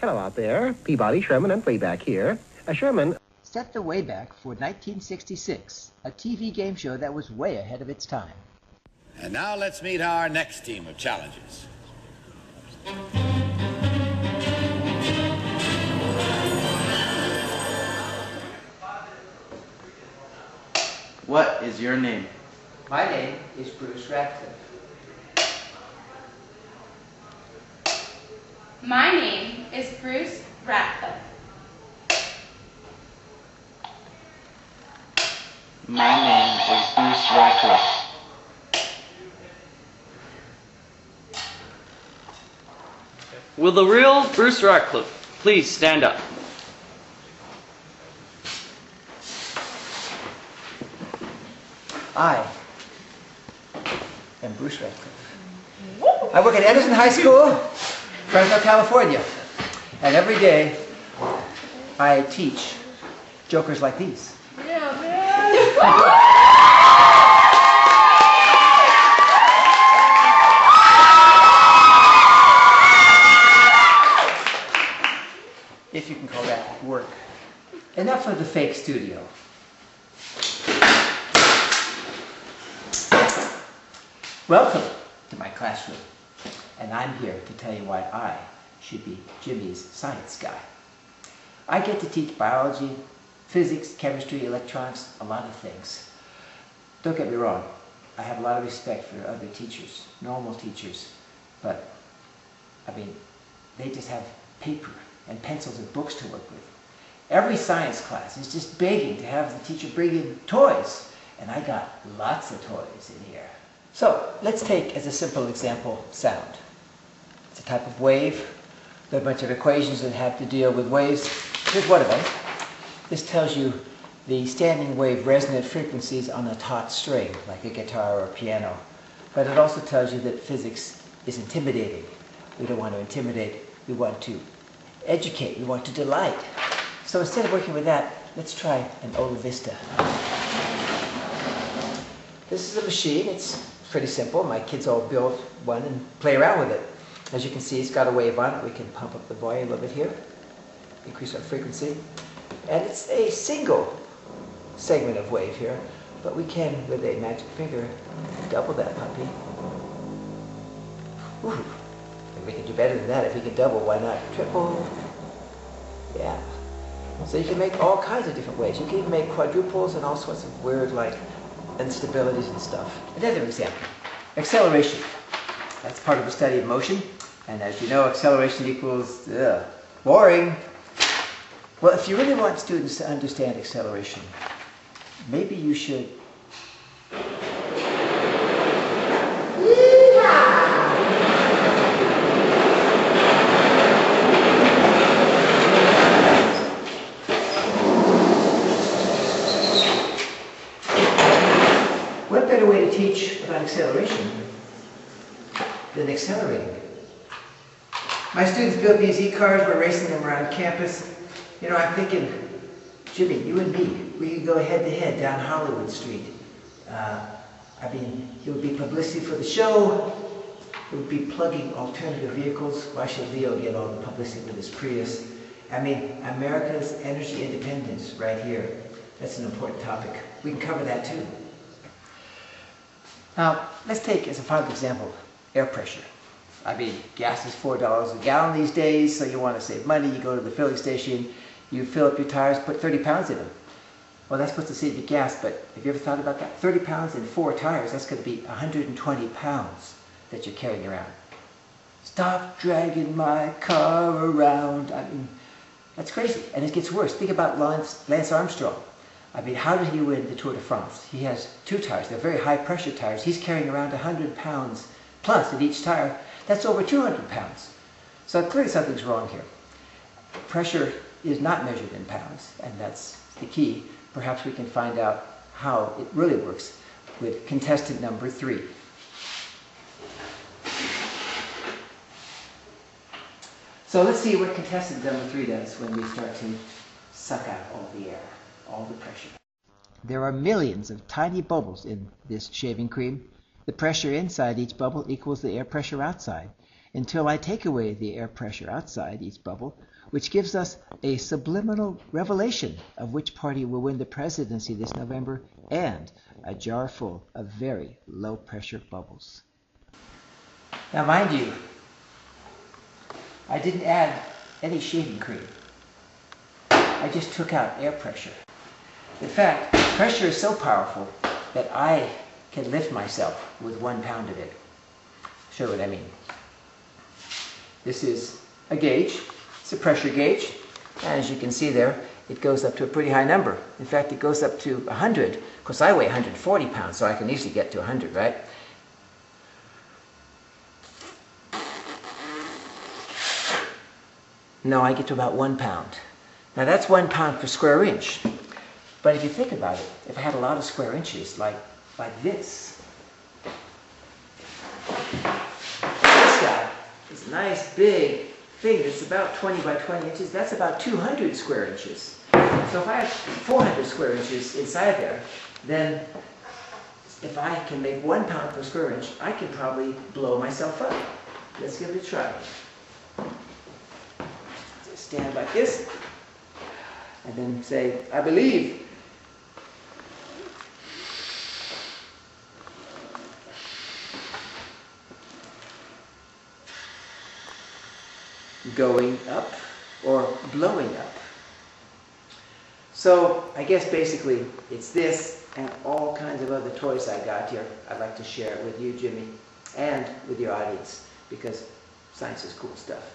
Hello out there. Peabody, Sherman, and Wayback here. Sherman. Set the Wayback for 1966, a TV game show that was way ahead of its time. And now let's meet our next team of challengers. What is your name? My name is Bruce Ratcliffe. My name is Bruce Ratcliffe. My name is Bruce Ratcliffe. Will the real Bruce Ratcliffe please stand up? I am Bruce Ratcliffe. I work at Edison High School, Fresno, California. And every day I teach jokers like these. Yeah, man. If you can call that work. Enough of the fake studio. Welcome to my classroom, and I'm here to tell you why I should be Jimmy's science guy. I get to teach biology, physics, chemistry, electronics, a lot of things. Don't get me wrong, I have a lot of respect for other teachers, normal teachers, but, I mean, they just have paper and pencils and books to work with. Every science class is just begging to have the teacher bring in toys, and I got lots of toys in here. So, let's take as a simple example sound. It's a type of wave. There are a bunch of equations that have to deal with waves. Here's one of them. This tells you the standing wave resonant frequencies on a taut string, like a guitar or a piano. But it also tells you that physics is intimidating. We don't want to intimidate. We want to educate. We want to delight. So instead of working with that, let's try an Ola Vista. This is a machine. It's pretty simple. My kids all build one and play around with it. As you can see, it's got a wave on it. We can pump up the volume a little bit here, increase our frequency. And it's a single segment of wave here, but we can, with a magic finger, double that puppy. Ooh. And we can do better than that. If we can double, why not triple? Yeah. So you can make all kinds of different waves. You can even make quadruples and all sorts of weird, like, instabilities and stuff. Another example, acceleration. That's part of the study of motion. And as you know, acceleration equals boring. Well, if you really want students to understand acceleration, maybe you should what better way to teach about acceleration than accelerating? My students built these e-cars, we're racing them around campus. You know, I'm thinking, Jimmy, you and me, we could go head to head down Hollywood Street. I mean, it would be publicity for the show, it would be plugging alternative vehicles. Why should Leo get all the publicity with his Prius? I mean, America's energy independence right here. That's an important topic. We can cover that too. Now, let's take as a final example, air pressure. I mean, gas is $4 a gallon these days, so you want to save money. You go to the filling station, you fill up your tires, put 30 pounds in them. Well, that's supposed to save you gas, but have you ever thought about that? 30 pounds in 4 tires, that's going to be 120 pounds that you're carrying around. Stop dragging my car around. I mean, that's crazy. And it gets worse. Think about Lance Armstrong. I mean, how did he win the Tour de France? He has 2 tires. They're very high pressure tires. He's carrying around 100 pounds plus in each tire. That's over 200 pounds. So clearly something's wrong here. Pressure is not measured in pounds, and that's the key. Perhaps we can find out how it really works with contestant number 3. So let's see what contestant number 3 does when we start to suck out all the air, all the pressure. There are millions of tiny bubbles in this shaving cream. The pressure inside each bubble equals the air pressure outside. until I take away the air pressure outside each bubble, which gives us a subliminal revelation of which party will win the presidency this November and a jar full of very low pressure bubbles. Now mind you, I didn't add any shaving cream. I just took out air pressure. In fact, pressure is so powerful that I can lift myself with 1 pound of it. Show what I mean. This is a gauge. It's a pressure gauge. And as you can see there, it goes up to a pretty high number. In fact, it goes up to 100. Of course, I weigh 140 pounds, so I can easily get to 100, right? No, I get to about 1 pound. Now that's 1 pound per square inch. But if you think about it, if I had a lot of square inches, like this guy, this nice big thing that's about 20 by 20 inches, that's about 200 square inches. So if I have 400 square inches inside there, then if I can make 1 pound per square inch, I can probably blow myself up. Let's give it a try. Just stand like this, and then say, I believe. Going up or blowing up. So I guess basically it's this and all kinds of other toys I got here. I'd like to share it with you, Jimmy, and with your audience, because science is cool stuff.